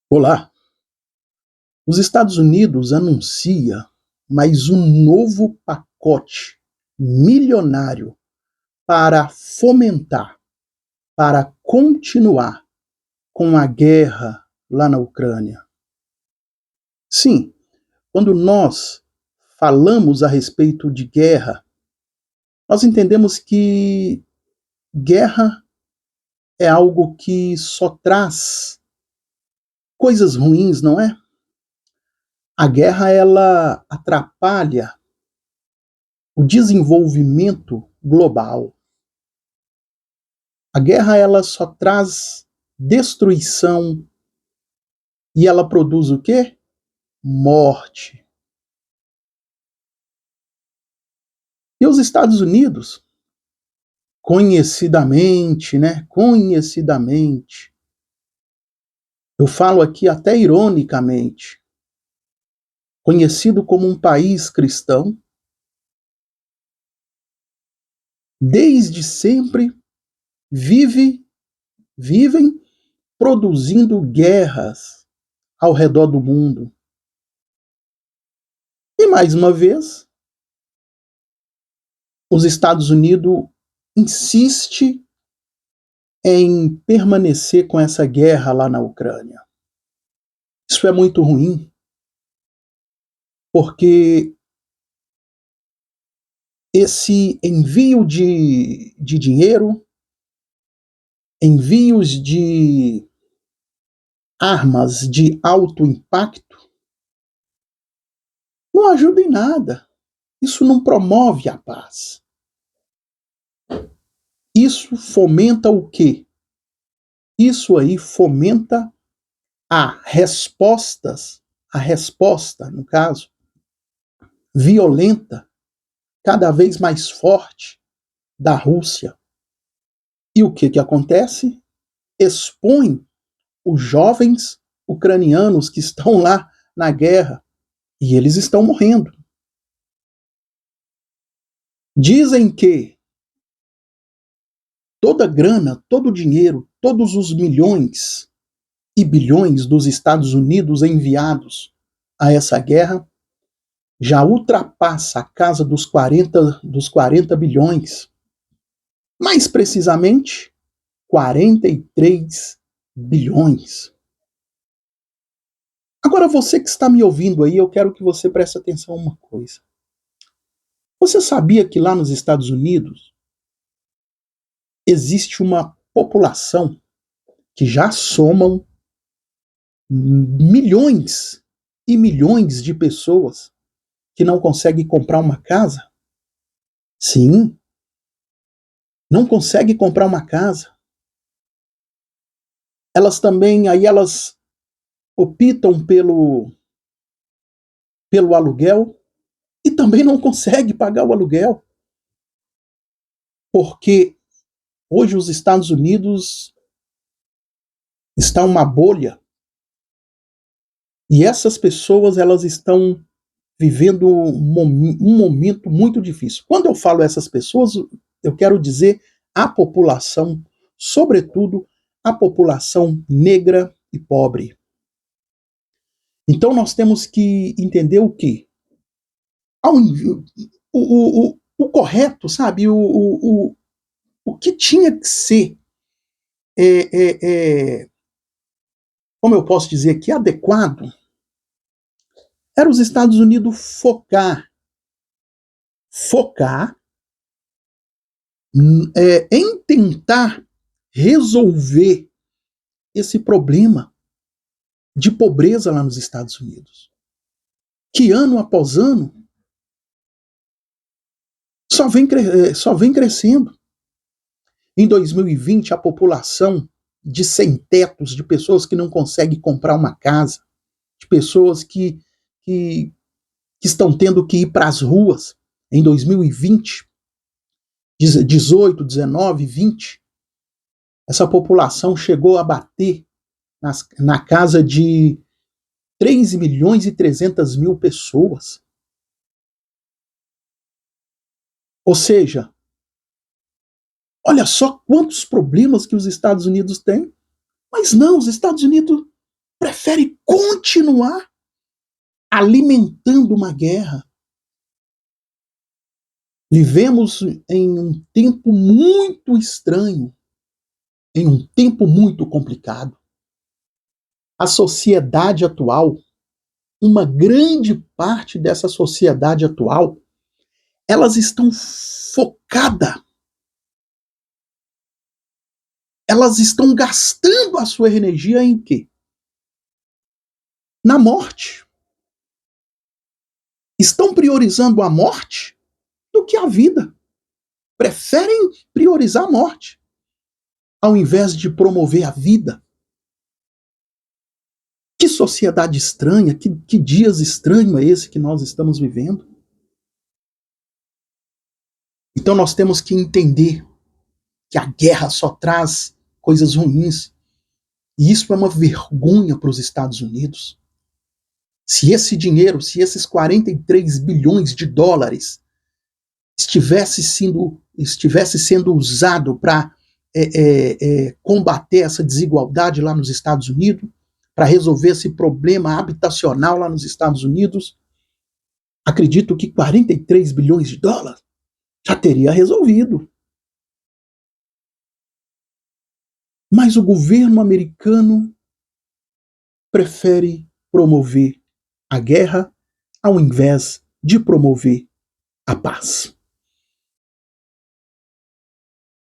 Olá, os Estados Unidos anuncia mais um novo pacote milionário para fomentar, para continuar com a guerra lá na Ucrânia. Sim, quando nós falamos a respeito de guerra, nós entendemos que guerra é algo que só traz coisas ruins, não é? A guerra ela atrapalha o desenvolvimento global. A guerra ela só traz destruição e ela produz o quê? Morte. E os Estados Unidos, conhecidamente, Conhecidamente, eu falo aqui até ironicamente, conhecido como um país cristão, desde sempre vive, vivem produzindo guerras ao redor do mundo. E mais uma vez, os Estados Unidos insiste em permanecer com essa guerra lá na Ucrânia. Isso é muito ruim, porque esse envio de dinheiro, envios de armas de alto impacto, não ajuda em nada. Isso não promove a paz. Isso fomenta o quê? Isso aí fomenta a resposta, no caso, violenta, cada vez mais forte da Rússia. E o que acontece? Expõe os jovens ucranianos que estão lá na guerra e eles estão morrendo. Dizem que toda a grana, todo o dinheiro, todos os milhões e bilhões dos Estados Unidos enviados a essa guerra já ultrapassa a casa dos 40 bilhões. Mais precisamente, 43 bilhões. Agora, você que está me ouvindo aí, eu quero que você preste atenção a uma coisa. Você sabia que lá nos Estados Unidos existe uma população que já somam milhões e milhões de pessoas que não conseguem comprar uma casa? Sim, não conseguem comprar uma casa. Elas optam pelo aluguel e também não conseguem pagar o aluguel, porque hoje os Estados Unidos está uma bolha e essas pessoas elas estão vivendo um momento muito difícil. Quando eu falo essas pessoas, eu quero dizer a população, sobretudo a população negra e pobre. Então nós temos que entender o que? O correto, sabe? O que tinha que ser, como eu posso dizer aqui, adequado, era os Estados Unidos focar em tentar resolver esse problema de pobreza lá nos Estados Unidos, que ano após ano só vem crescendo. Em 2020, a população de sem-tetos, de pessoas que não conseguem comprar uma casa, de pessoas que, que estão tendo que ir para as ruas, em 2020, 18, 19, 20, essa população chegou a bater na casa de 3 milhões e 300 mil pessoas. Ou seja, olha só quantos problemas que os Estados Unidos têm. Mas não, os Estados Unidos prefere continuar alimentando uma guerra. Vivemos em um tempo muito estranho, em um tempo muito complicado. A sociedade atual, uma grande parte dessa sociedade atual, elas estão focadas, elas estão gastando a sua energia em quê? Na morte. Estão priorizando a morte do que a vida. Preferem priorizar a morte, ao invés de promover a vida. Que sociedade estranha, que dias estranhos é esse que nós estamos vivendo? Então nós temos que entender que a guerra só traz coisas ruins. E isso é uma vergonha para os Estados Unidos. Se esse dinheiro, se esses 43 bilhões de dólares estivesse sendo usado para combater essa desigualdade lá nos Estados Unidos, para resolver esse problema habitacional lá nos Estados Unidos, acredito que 43 bilhões de dólares já teria resolvido. Mas o governo americano prefere promover a guerra ao invés de promover a paz.